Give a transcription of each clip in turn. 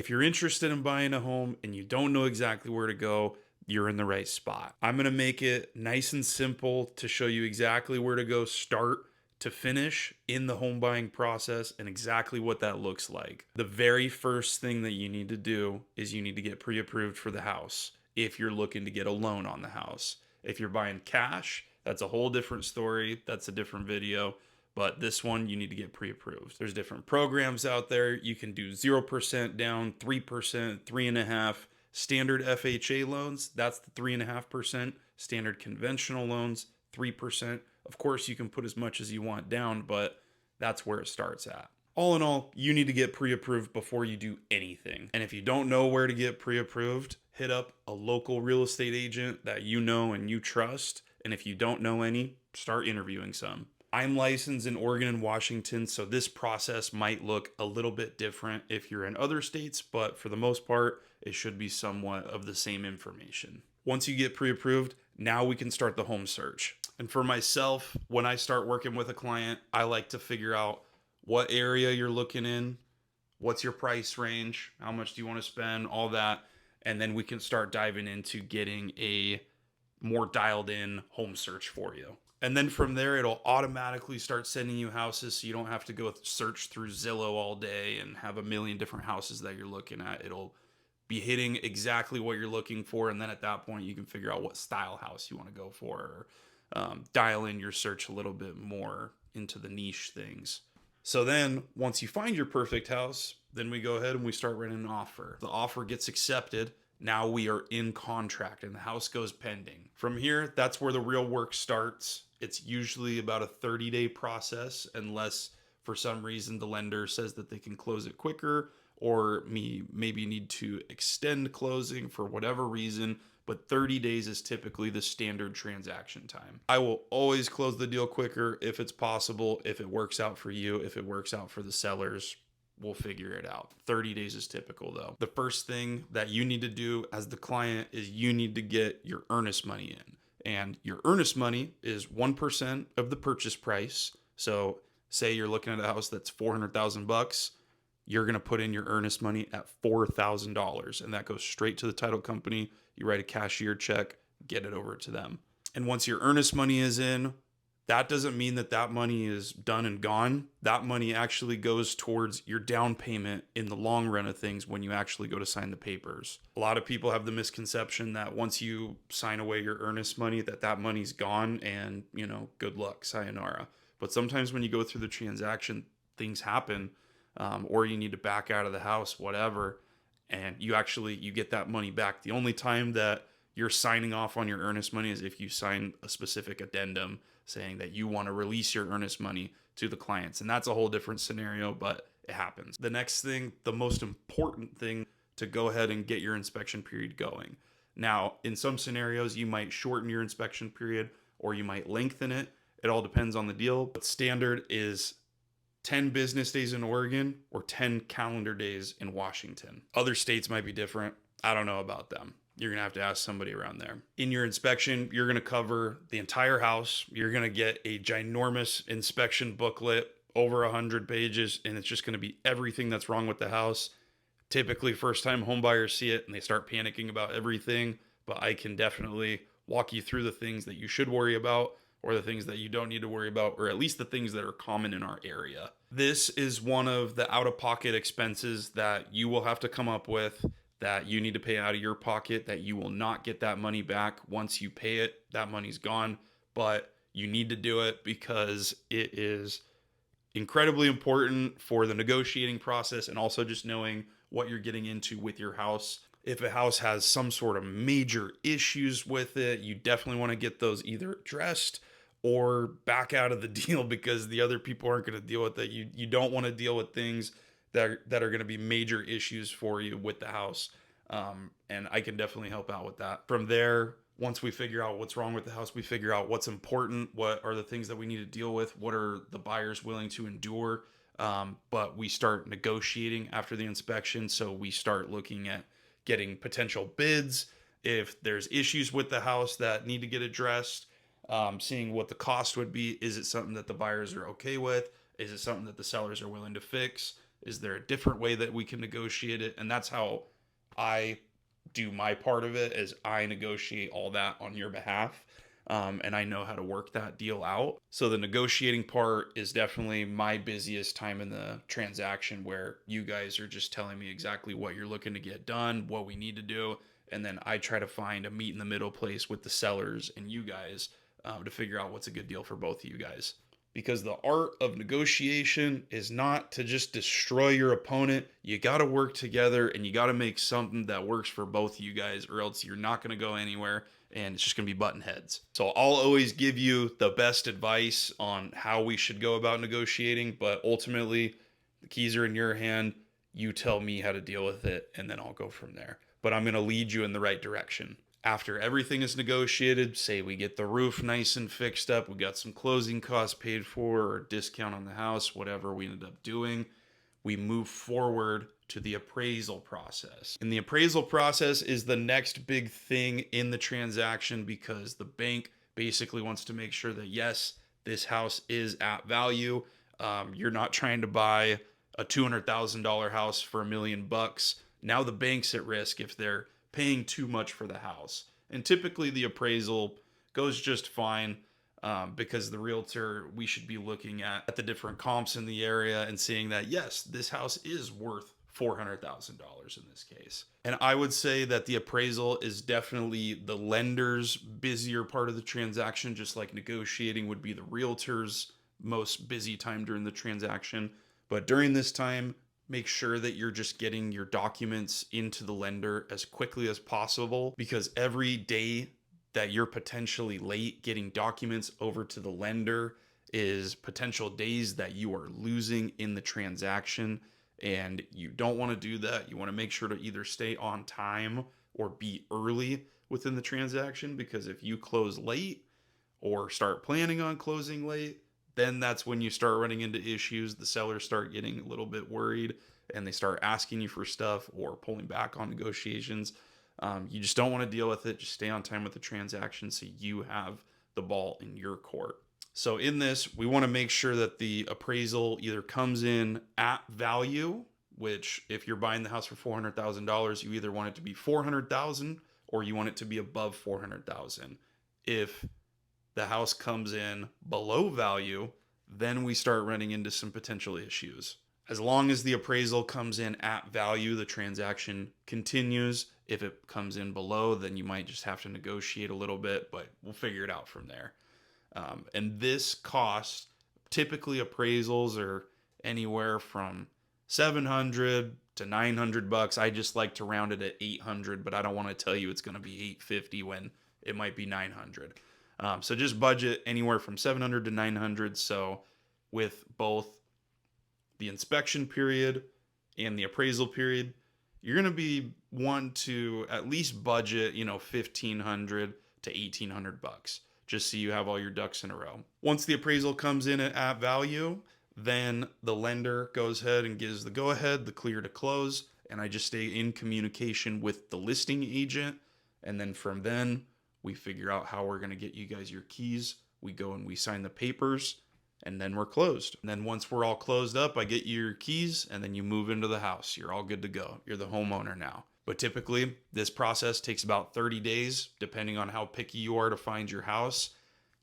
If you're interested in buying a home and you don't know exactly where to go, you're in the right spot. I'm going to make it nice and simple to show you exactly where to go start to finish in the home buying process and exactly what that looks like. The very first thing that you need to do is you need to get pre-approved for the house if you're looking to get a loan on the house. If you're buying cash, that's a whole different story. That's a different video. But this one, you need to get pre-approved. There's different programs out there. You can do 0% down, 3%, 3.5%. Standard FHA loans, that's the 3.5%. Standard conventional loans, 3%. Of course, you can put as much as you want down, but that's where it starts at. All in all, you need to get pre-approved before you do anything. And if you don't know where to get pre-approved, hit up a local real estate agent that you know and you trust. And if you don't know any, start interviewing some. I'm licensed in Oregon and Washington, so this process might look a little bit different if you're in other states, but for the most part, it should be somewhat of the same information. Once you get pre-approved, now we can start the home search. And for myself, when I start working with a client, I like to figure out what area you're looking in, what's your price range, how much do you want to spend, all that, and then we can start diving into getting a more dialed in home search for you. And then from there, it'll automatically start sending you houses so you don't have to go search through Zillow all day and have a million different houses that you're looking at. It'll be hitting exactly what you're looking for. And then at that point, you can figure out what style house you want to go for, or dial in your search a little bit more into the niche things. So then once you find your perfect house, then we go ahead and we start running an offer. The offer gets accepted. Now we are in contract and the house goes pending. From here, that's where the real work starts. It's usually about a 30-day process unless for some reason the lender says that they can close it quicker or maybe need to extend closing for whatever reason. But 30 days is typically the standard transaction time. I will always close the deal quicker if it's possible, if it works out for you, if it works out for the sellers. We'll figure it out. 30 days is typical though. The first thing that you need to do as the client is you need to get your earnest money in. And your earnest money is 1% of the purchase price. So say you're looking at a house that's $400,000, you're going to put in your earnest money at $4,000 and that goes straight to the title company. You write a cashier check, get it over to them. And once your earnest money is in, that doesn't mean that that money is done and gone. That money actually goes towards your down payment in the long run of things when you actually go to sign the papers. A lot of people have the misconception that once you sign away your earnest money, that money's gone and, good luck, sayonara. But sometimes when you go through the transaction, things happen, or you need to back out of the house, whatever, and you get that money back. The only time that you're signing off on your earnest money is if you sign a specific addendum saying that you want to release your earnest money to the clients. And that's a whole different scenario, but it happens. The next thing, the most important thing, to go ahead and get your inspection period going. Now, in some scenarios, you might shorten your inspection period or you might lengthen it. It all depends on the deal, but standard is 10 business days in Oregon or 10 calendar days in Washington. Other states might be different. I don't know about them. You're going to have to ask somebody around there. In your inspection, you're going to cover the entire house. You're going to get a ginormous inspection booklet, over 100 pages, and it's just going to be everything that's wrong with the house. Typically, first-time home buyers see it and they start panicking about everything, but I can definitely walk you through the things that you should worry about or the things that you don't need to worry about, or at least the things that are common in our area. This is one of the out-of-pocket expenses that you will have to come up with, that you need to pay out of your pocket, that you will not get that money back. Once you pay it, that money's gone, but you need to do it because it is incredibly important for the negotiating process and also just knowing what you're getting into with your house. If a house has some sort of major issues with it, you definitely want to get those either addressed or back out of the deal because the other people aren't going to deal with it. You don't want to deal with things that are going to be major issues for you with the house. And I can definitely help out with that. From there, once we figure out what's wrong with the house, we figure out what's important, what are the things that we need to deal with, what are the buyers willing to endure. But we start negotiating after the inspection. So we start looking at getting potential bids. If there's issues with the house that need to get addressed, seeing what the cost would be. Is it something that the buyers are okay with? Is it something that the sellers are willing to fix? Is there a different way that we can negotiate it? And that's how I do my part of it, is I negotiate all that on your behalf. And I know how to work that deal out. So the negotiating part is definitely my busiest time in the transaction, where you guys are just telling me exactly what you're looking to get done, what we need to do, and then I try to find a meet in the middle place with the sellers and you guys, to figure out what's a good deal for both of you guys. Because the art of negotiation is not to just destroy your opponent. You got to work together and you got to make something that works for both of you guys, or else you're not going to go anywhere and it's just going to be button heads. So I'll always give you the best advice on how we should go about negotiating, but ultimately the keys are in your hand. You tell me how to deal with it, and then I'll go from there. But I'm going to lead you in the right direction. After everything is negotiated, say we get the roof nice and fixed up, we got some closing costs paid for, or discount on the house, whatever we ended up doing, we move forward to the appraisal process. And the appraisal process is the next big thing in the transaction, because the bank basically wants to make sure that, yes, this house is at value. You're not trying to buy a $200,000 house for $1,000,000. Now the bank's at risk if they're paying too much for the house. And typically the appraisal goes just fine, because the realtor, we should be looking at the different comps in the area and seeing that, yes, this house is worth $400,000 in this case. And I would say that the appraisal is definitely the lender's busier part of the transaction, just like negotiating would be the realtor's most busy time during the transaction. But during this time, make sure that you're just getting your documents into the lender as quickly as possible, because every day that you're potentially late getting documents over to the lender is potential days that you are losing in the transaction. And you don't want to do that. You want to make sure to either stay on time or be early within the transaction, because if you close late or start planning on closing late, then that's when you start running into issues. The sellers start getting a little bit worried and they start asking you for stuff or pulling back on negotiations. You just don't want to deal with it. Just stay on time with the transaction so you have the ball in your court. So in this, we want to make sure that the appraisal either comes in at value, which if you're buying the house for $400,000, you either want it to be $400,000 or you want it to be above $400,000. If the house comes in below value, then we start running into some potential issues. As long as the appraisal comes in at value, the transaction continues. If it comes in below, then you might just have to negotiate a little bit, but we'll figure it out from there. And this cost, typically appraisals are anywhere from $700 to $900. I just like to round it at 800, but I don't want to tell you it's going to be 850 when it might be 900. So just budget anywhere from 700 to 900. So with both the inspection period and the appraisal period, you're going to be one to at least budget, 1,500 to 1,800 bucks, just so you have all your ducks in a row. Once the appraisal comes in at value, then the lender goes ahead and gives the go ahead, the clear to close, and I just stay in communication with the listing agent. And then from then, we figure out how we're going to get you guys your keys. We go and we sign the papers, and then we're closed. And then once we're all closed up, I get you your keys, and then you move into the house. You're all good to go. You're the homeowner now. But typically, this process takes about 30 days, depending on how picky you are to find your house.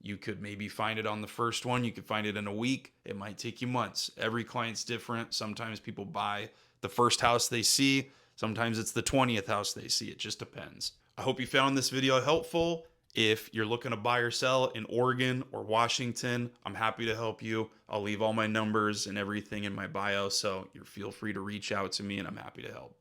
You could maybe find it on the first one. You could find it in a week. It might take you months. Every client's different. Sometimes people buy the first house they see. Sometimes it's the 20th house they see. It just depends. I hope you found this video helpful. If you're looking to buy or sell in Oregon or Washington, I'm happy to help you. I'll leave all my numbers and everything in my bio, so you feel free to reach out to me and I'm happy to help.